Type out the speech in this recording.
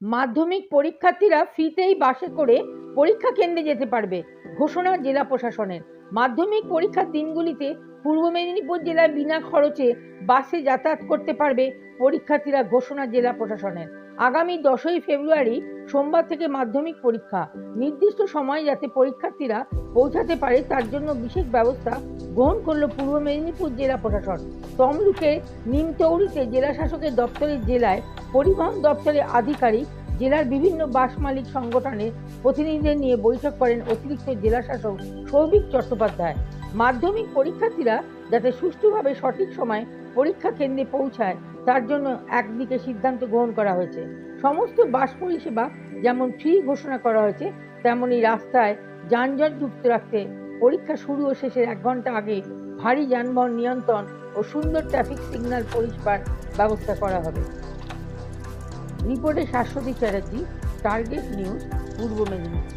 মাধ্যমিক পরীক্ষার্থীরা ফ্রিতেই বাসে করে পরীক্ষা কেন্দ্রে যেতে পারবে, ঘোষণা জেলা প্রশাসনের। মাধ্যমিক পরীক্ষার দিনগুলিতে পূর্ব মেদিনীপুর জেলায় বিনা খরচে বাসে যাতায়াত করতে পারবে পরীক্ষার্থীরা, ঘোষণা জেলা প্রশাসনের। আগামী 10ই ফেব্রুয়ারি সোমবার থেকে মাধ্যমিক পরীক্ষা। নির্দিষ্ট সময়ে যাতে পরীক্ষার্থীরা পৌঁছাতে পারে তার জন্য বিশেষ ব্যবস্থা গ্রহণ করল পূর্ব মেদিনীপুর জেলা প্রশাসন। তমলুকের নিমতৌড়িতে জেলা শাসকের দপ্তরের জেলায় পরিবহন দপ্তরের আধিকারিক, জেলার বিভিন্ন বাস মালিক সংগঠনের প্রতিনিধিদের নিয়ে বৈঠক করেন অতিরিক্ত জেলা শাসক সৌভিক চট্টোপাধ্যায়। মাধ্যমিক পরীক্ষার্থীরা যাতে সুষ্ঠুভাবে সঠিক সময়ে পরীক্ষা কেন্দ্রে পৌঁছায় তার জন্য একদিকে সিদ্ধান্ত গ্রহণ করা হয়েছে। সমস্ত বাস পরিষেবা যেমন ফ্রি ঘোষণা করা হয়েছে, তেমনি রাস্তায় যানজট যুক্ত রাখতে পরীক্ষা শুরু ও শেষের 1 ঘন্টা আগে ভারী যানবাহন নিয়ন্ত্রণ ও সুন্দর ট্রাফিক সিগন্যাল পরিষেবার ব্যবস্থা করা হবে। রিপোর্টে শাশ্বতী চ্যাটার্জি, টার্গেট নিউজ, পূর্ব মেদিনীপুর।